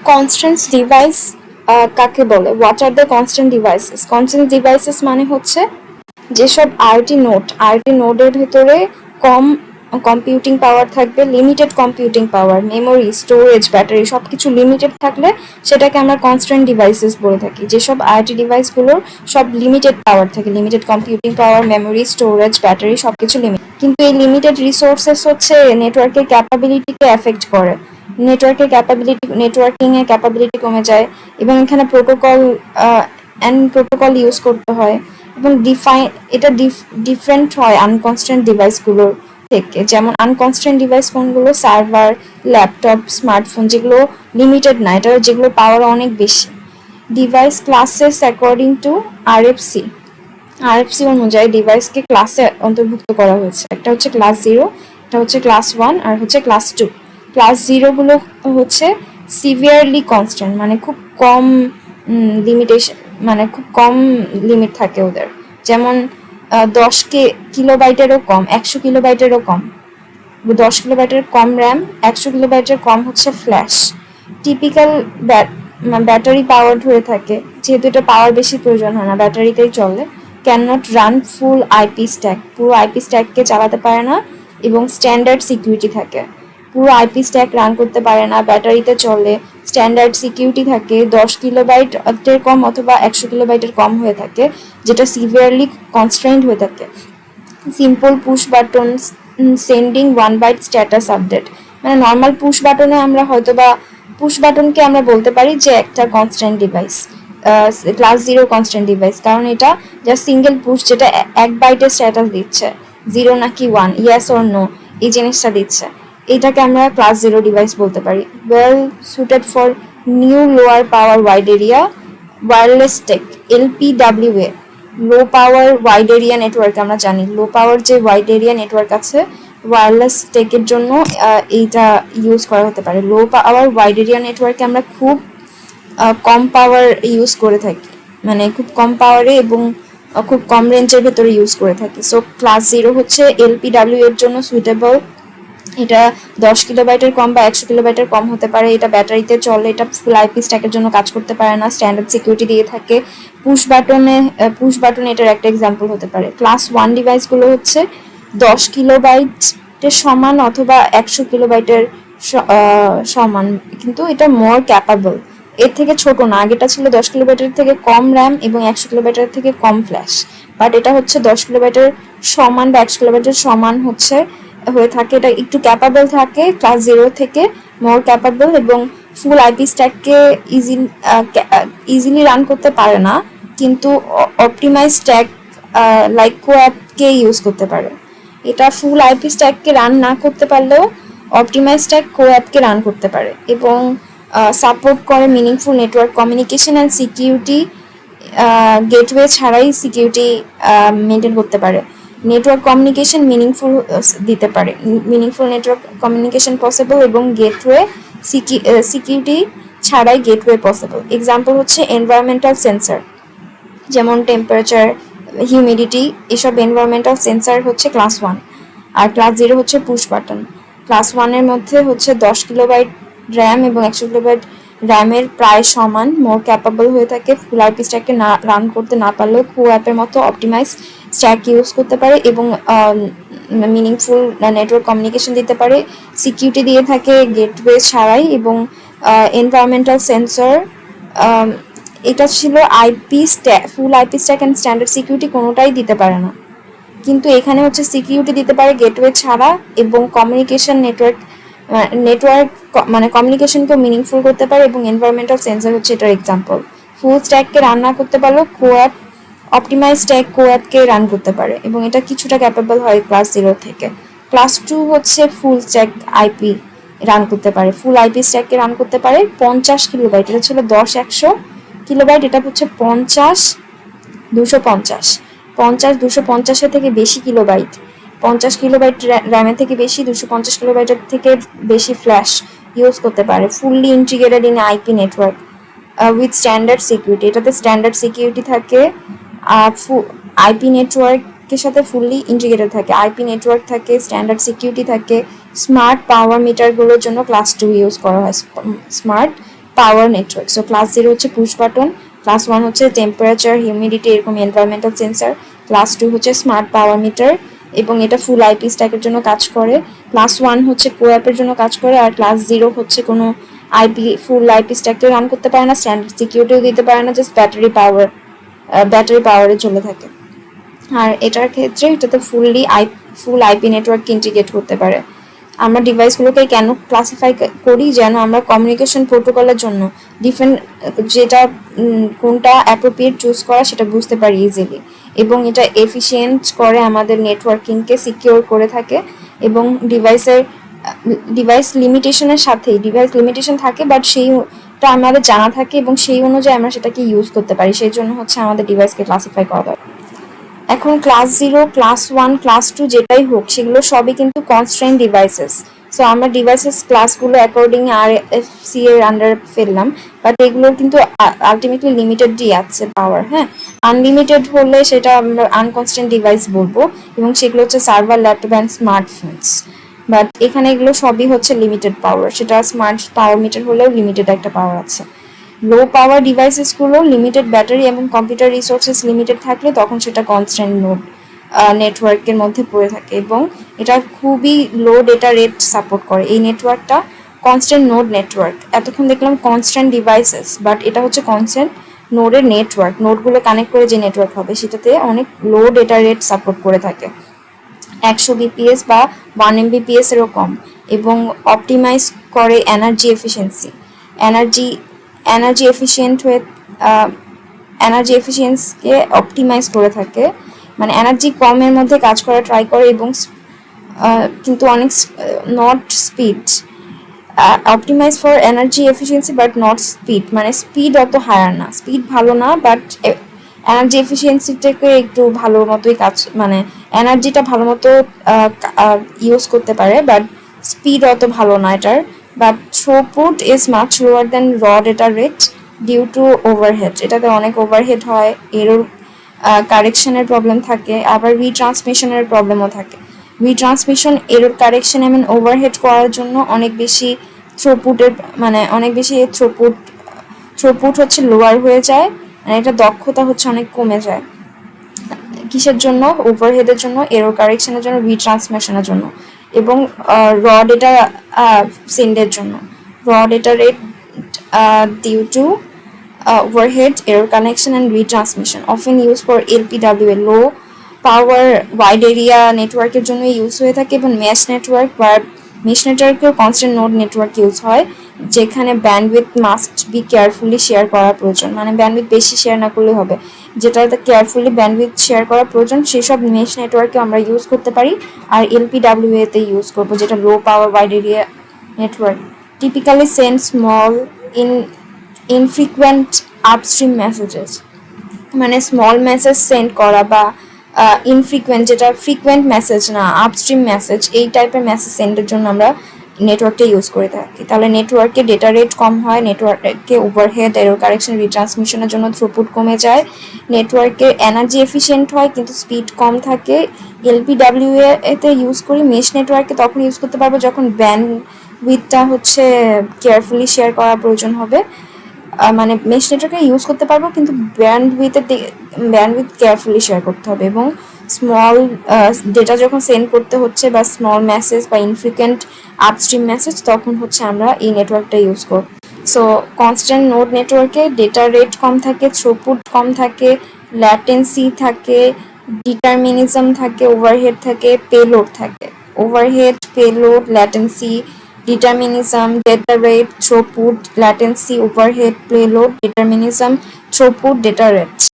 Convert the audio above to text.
Constant device কাকে বলে? What are the constant devices? Constant devices মানে হচ্ছে যেসব আইওটি নোডের ভেতরে কম কম্পিউটিং পাওয়ার থাকবে, লিমিটেড কম্পিউটিং পাওয়ার, মেমোরি, স্টোরেজ, ব্যাটারি সবকিছু লিমিটেড থাকলে সেটাকে আমরা কনস্ট্যান্ট ডিভাইসেস বলে থাকি। যেসব আইওটি ডিভাইসগুলোর সব লিমিটেড পাওয়ার থাকে, লিমিটেড কম্পিউটিং পাওয়ার, মেমোরি, স্টোরেজ, ব্যাটারি সবকিছু লিমিট, কিন্তু এই লিমিটেড রিসোর্সেস হচ্ছে নেটওয়ার্কের ক্যাপাবিলিটিকে এফেক্ট করে। নেটওয়ার্কিং এর ক্যাপাবিলিটি কমে যায় এবং এখানে প্রোটোকল ইউজ করতে হয় এবং এটা ডিফারেন্ট হয় আনকনস্ট্যান্ট ডিভাইসগুলোর থেকে। যেমন আনকনস্ট্যান্ট ডিভাইস কোনগুলো? সার্ভার, ল্যাপটপ, স্মার্টফোন, যেগুলো লিমিটেড না, এটা যেগুলো পাওয়ার অনেক বেশি। Device classes according to RFC অনুযায়ী ডিভাইসকে ক্লাসে অন্তর্ভুক্ত করা হয়েছে। একটা হচ্ছে ক্লাস 0, একটা হচ্ছে ক্লাস 1 আর হচ্ছে ক্লাস 2। ক্লাস 0 গুলো হচ্ছে সিভিয়ারলি কনস্ট্যান্ট, মানে খুব কম লিমিটেশন, মানে খুব কম লিমিট থাকে ওদের। যেমন 10 কিলোবাইটেরও কম, 100 কিলোবাইটেরও কম। 10 কিলোবাইটের কম র্যাম, 100 কিলোবাইটের কম হচ্ছে ফ্ল্যাশ। টিপিক্যাল ব্যাটারি পাওয়ার্ড হয়ে থাকে, যেহেতু এটা পাওয়ার বেশি প্রয়োজন হয় না, ব্যাটারিতেই চলে। Can not run full IP stack, পুরো আইপি স্ট্যাককে চালাতে পারে না এবং স্ট্যান্ডার্ড সিকিউরিটি থাকে। পুরো আইপি স্ট্যাক রান করতে পারে না, ব্যাটারিতে চলে, স্ট্যান্ডার্ড সিকিউরিটি থাকে, 10 কিলোবাইটের কম অথবা 100 কিলোবাইটের কম হয়ে থাকে, যেটা সিভিয়ারলি কনস্ট্রেইনড হয়ে থাকে। Simple push button sending 1 byte status update, মানে নর্মাল পুশ বাটনে আমরা হয়তোবা পুশ বাটনকে আমরা বলতে পারি যে একটা constant device, class 0 constant device, কারণ এটা জাস্ট সিঙ্গেল পুশ, যেটা 1 বাইটের স্ট্যাটাস দিচ্ছে, 0 নাকি 1, ইয়েস অর নো, এই জিনিসটা দিচ্ছে, এটাকে আমরা ক্লাস 0 ডিভাইস বলতে পারি। Well suited for new lower power wide area wireless tech, LPWA, low power wide area network. আমরা জানি লো পাওয়ার যে ওয়াইড এরিয়া নেটওয়ার্ক আছে, ওয়্যারলেস টেকের জন্য এইটা ইউজ করা হতে পারে। লো পাওয়ার ওয়াইড এরিয়া নেটওয়ার্কে আমরা খুব কম পাওয়ার ইউজ করে থাকি, মানে খুব কম পাওয়ারে এবং খুব কম রেঞ্জের ভেতরে ইউজ করে থাকি। সো ক্লাস 0 হচ্ছে এলপিডাব্লিউ এর জন্য সুইটেবল। এটা 10 কিলোবাইটের কম বা 100 কিলোবাইটের কম হতে পারে, এটা ব্যাটারিতে চলে, এটা ফুল আইপি স্ট্যাকের জন্য কাজ করতে পারে না, স্ট্যান্ডার্ড সিকিউরিটি দিয়ে থাকে। পুশ বাটনে এটার একটা এক্সাম্পল হতে পারে। ক্লাস 1 ডিভাইসগুলো হচ্ছে 10 কিলোবাইটের সমান অথবা 100 কিলোবাইটের সমান, কিন্তু এটা মোর ক্যাপাবল, এর থেকে ছোট না। আগেটা ছিল 10 কিলোবাইটের থেকে কম র্যাম এবং 100 কিলোবাইটের থেকে কম ফ্ল্যাশ, বাট এটা হচ্ছে 10 কিলোবাইটের সমান বা 100 কিলোবাইটের সমান হচ্ছে হয়ে থাকে। এটা একটু ক্যাপাবল থাকে, ক্লাস 0 থেকে মোর ক্যাপাবল, এবং ফুল আইপি স্ট্যাককে ইজিলি রান করতে পারে না, কিন্তু অপটিমাইজ স্ট্যাক লাইক কোঅ্যাপকে ইউজ করতে পারে। এটা ফুল আইপি স্ট্যাককে রান না করতে পারলেও অপটিমাইজ স্ট্যাক কোঅ্যাপকে রান করতে পারে এবং সাপোর্ট করে meaningful network communication and security, gateway ছাড়াই সিকিউরিটি মেনটেন করতে পারে। নেটওয়ার্ক কমিউনিকেশন মিনিংফুল দিতে পারে, মিনিংফুল নেটওয়ার্ক কমিউনিকেশন পসিবল এবং গেটওয়ে সিকিউরিটি ছাড়াই গেটওয়ে পসিবল। এক্সাম্পল হচ্ছে এনভায়রনমেন্টাল সেন্সর, যেমন টেম্পারেচার, হিউমিডিটি, এসব এনভায়রনমেন্টাল সেন্সর হচ্ছে ক্লাস 1। আর ক্লাস 0 হচ্ছে পুশ বাটন। ক্লাস 1 এর মধ্যে হচ্ছে 10 কিলোবাইট র্যাম এবং 100 কিলোবাইট র্যামের প্রায় সমান, মোর ক্যাপাবল হয়ে থাকে, ফুল আইপি স্ট্যাককে না রান করতে না পারলেও কো অ্যাপের মতো অপটিমাইজ স্ট্যাক ইউজ করতে পারে এবং মিনিংফুল নেটওয়ার্ক কমিউনিকেশন দিতে পারে, সিকিউরিটি দিয়ে থাকে গেটওয়ে ছাড়াই, এবং এনভায়রনমেন্টাল সেন্সর এটা ছিল IP stack, full IP stack and standard security কোনোটাই দিতে পারে না, কিন্তু এখানে হচ্ছে সিকিউরিটি দিতে পারে গেটওয়ে ছাড়া এবং কমিউনিকেশন নেটওয়ার্ক মানে কমিউনিকেশনকে মিনিংফুল করতে পারে, এবং এনভায়রনমেন্টাল সেন্সর হচ্ছে এটার এক্সাম্পল। ফুল স্ট্যাককে রান না করতে পারলেও কোঅ্যাপ, অপটিমাইজ স্ট্যাক কোঅ্যাপকে রান করতে পারে এবং এটা কিছুটা ক্যাপেবল হয় ক্লাস 0 থেকে। ক্লাস 2 হচ্ছে ফুল স্ট্যাক আইপি রান করতে পারে, ফুল আইপি স্ট্যাককে রান করতে পারে 50 কিলোবাইট, এটা ছিল 10-100 কিলোবাইট, এটা হচ্ছে 50-250, 50-250 থেকে বেশি কিলোবাইট, 50 কিলোবাইট র্যামের থেকে বেশি, 250 কিলোবাইটের থেকে বেশি ফ্ল্যাশ ইউজ করতে পারে। Fully integrated in IP network with standard security, এটাতে স্ট্যান্ডার্ড সিকিউরিটি থাকে, আইপি নেটওয়ার্কের সাথে ফুললি ইন্টিগ্রেটেড থাকে, আইপি নেটওয়ার্ক থাকে, স্ট্যান্ডার্ড সিকিউরিটি থাকে। স্মার্ট পাওয়ার মিটারগুলোর জন্য ক্লাস 2 ইউজ করা হয়, স্মার্ট পাওয়ার নেটওয়ার্ক। সো ক্লাস 0 হচ্ছে পুশ বাটন, ক্লাস 1 হচ্ছে টেম্পারেচার, হিউমিডিটি এরকম এনভায়রনমেন্টাল সেন্সার, ক্লাস 2 হচ্ছে স্মার্ট পাওয়ার মিটার এবং এটা ফুল আইপি স্ট্যাকের জন্য কাজ করে, ক্লাস 1 হচ্ছে কোঅ্যাপের জন্য কাজ করে, আর ক্লাস 0 হচ্ছে কোনো আইপি ফুল আইপি স্ট্যাককে রান করতে পারে না, স্ট্যান্ডার্ড সিকিউরিটিও দিতে পারে না, জাস্ট ব্যাটারি পাওয়ারে চলে থাকে। আর এটার ক্ষেত্রে এটাতে ফুল আইপি নেটওয়ার্ক ইন্টিগ্রেট করতে পারে। আমরা ডিভাইসগুলোকে কেন ক্লাসিফাই করি, যেন আমরা কমিউনিকেশন প্রোটোকলের জন্য ডিফারেন্ট যেটা কোনটা অ্যাপ্রোপ্রিয়েট চুজ করা সেটা বুঝতে পারি ইজিলি, এবং এটা এফিশিয়েন্ট করে আমাদের নেটওয়ার্কিংকে সিকিউর করে থাকে। এবং ডিভাইস লিমিটেশন থাকে, বাট সেইটা আমাদের জানা থাকে এবং সেই অনুযায়ী আমরা সেটাকে ইউজ করতে পারি। সেই জন্য হচ্ছে আমাদের ডিভাইসকে ক্লাসিফাই করা দরকার। এখন ক্লাস 0, ক্লাস 1, ক্লাস 2 যেটাই হোক সেগুলো সবই কিন্তু কনস্ট্রেন্ট ডিভাইসেস। সো আমরা ডিভাইসেস ক্লাসগুলো অ্যাকর্ডিং RFC এর আন্ডার ফেললাম, বাট এগুলো কিন্তু আলটিমেটলি লিমিটেডই আছে পাওয়ার। হ্যাঁ, আনলিমিটেড হলে সেটা আমরা আনকনস্ট্রেন্ট ডিভাইস বলবো, এবং সেগুলো হচ্ছে server, laptop and smartphones. But এখানে এগুলো সবই হচ্ছে লিমিটেড পাওয়ার, সেটা স্মার্ট পাওয়ার মিটার হলেও লিমিটেড একটা পাওয়ার আছে। লো পাওয়ার ডিভাইসেসগুলো লিমিটেড ব্যাটারি এবং কম্পিউটার রিসোর্সেস লিমিটেড থাকলে তখন সেটা কনস্ট্যান্ট নোড নেটওয়ার্কের মধ্যে পড়ে থাকে, এবং এটা খুবই লো ডেটা রেট সাপোর্ট করে। এই নেটওয়ার্কটা কনস্ট্যান্ট নোড নেটওয়ার্ক। এতক্ষণ দেখলাম কনস্ট্যান্ট ডিভাইসেস, বাট এটা হচ্ছে কনস্ট্যান্ট নোডের নেটওয়ার্ক। নোডগুলো কানেক্ট করে যে নেটওয়ার্ক হবে সেটাতে অনেক লো ডেটা রেট সাপোর্ট করে থাকে, 100 BPS বা 1 MBPS এরও কম, এবং অপটিমাইজ করে এনার্জি এফিসিয়েন্সি। এনার্জি এফিসিয়েন্সকে অপটিমাইজ করে থাকে, মানে এনার্জি কমের মধ্যে কাজ করা ট্রাই করে, এবং কিন্তু অনেক not speed, optimise for energy efficiency but not speed, মানে স্পিড অত হায়ার না, স্পিড ভালো না, বাট এনার্জি এফিসিয়েন্সিটাকে একটু ভালো মতোই কাজ, মানে এনার্জিটা ভালো মতো ইউজ করতে পারে, বাট স্পিড অত ভালো না এটার। But throughput is much lower than raw data rate due to overhead. এটাতে অনেক ওভারহেড হয়, এরর কারেকশনের প্রবলেম থাকে, আবার রিট্রান্সমিশনের প্রবলেমও থাকে। রিট্রান্সমিশন, এরর কারেকশন এবং ওভারহেড করার জন্য অনেক বেশি থ্রুপুট হচ্ছে লোয়ার হয়ে যায়, মানে এটা দক্ষতা হচ্ছে অনেক কমে যায়। কিসের জন্য? ওভারহেডের জন্য, এরর কারেকশনের জন্য, রিট্রান্সমিশনের জন্য, এবং র ডেটা সেন্ডের জন্য। Raw data rate due to overhead, error connection and retransmission often used for LPWA low power wide area নেটওয়ার্কের জন্য ইউজ হয়ে থাকে, এবং মেশ নেটওয়ার্কেও কনস্ট্যান্ট নোড নেটওয়ার্ক ইউজ হয়, যেখানে bandwidth must be carefully share করা প্রয়োজন। মানে ব্যান্ডউইথ বেশি শেয়ার না করলে হবে, যেটাতে কেয়ারফুলি ব্যান্ডউইথ শেয়ার করা প্রয়োজন সেসব মেশ নেটওয়ার্কে আমরা ইউজ করতে পারি, আর LPWA তে ইউজ করবো, যেটা low power wide area network. Typically send small infrequent upstream messages, মানে স্মল মেসেজ সেন্ড করা, বা ইনফ্রিকুয়েন্ট, যেটা ফ্রিকুয়েন্ট মেসেজ না, আপস্ট্রিম মেসেজ, এই টাইপের মেসেজ সেন্ডের জন্য আমরা নেটওয়ার্কটা ইউজ করে থাকি। তাহলে নেটওয়ার্কে ডেটা রেট কম হয়, নেটওয়ার্কে ওভারহেড, এরর কারেকশন, রিট্রান্সমিশনের জন্য থ্রুপুট কমে যায়, নেটওয়ার্কে এনার্জি এফিশিয়েন্ট হয় কিন্তু স্পিড কম থাকে। LPWA এতে ইউজ করি মেশ নেটওয়ার্কে তখন ইউজ করতে পারবো যখন ব্যান্ডউইথটা হচ্ছে কেয়ারফুলি শেয়ার করা প্রয়োজন হবে, মানে মেশ নেটওয়ার্কে ইউজ করতে পারবো কিন্তু ব্যান্ডউইথ কেয়ারফুলি শেয়ার করতে হবে, এবং স্মল ডেটা যখন সেন্ড করতে হচ্ছে বা স্মল মেসেজ বা ইনফ্রিকুয়েন্ট আপস্ট্রিম মেসেজ, তখন হচ্ছে আমরা এই নেটওয়ার্কটা ইউজ করব। সো কনস্ট্যান্ট নোড নেটওয়ার্কে ডেটা রেট কম থাকে, থ্রুপুট কম থাকে, ল্যাটেন্সি থাকে, ডিটারমিনিজম থাকে, ওভারহেড থাকে, পেলোড থাকে। Overhead, payload, latency, determinism, data rate, throughput, latency, overhead, payload, determinism, throughput, data rate.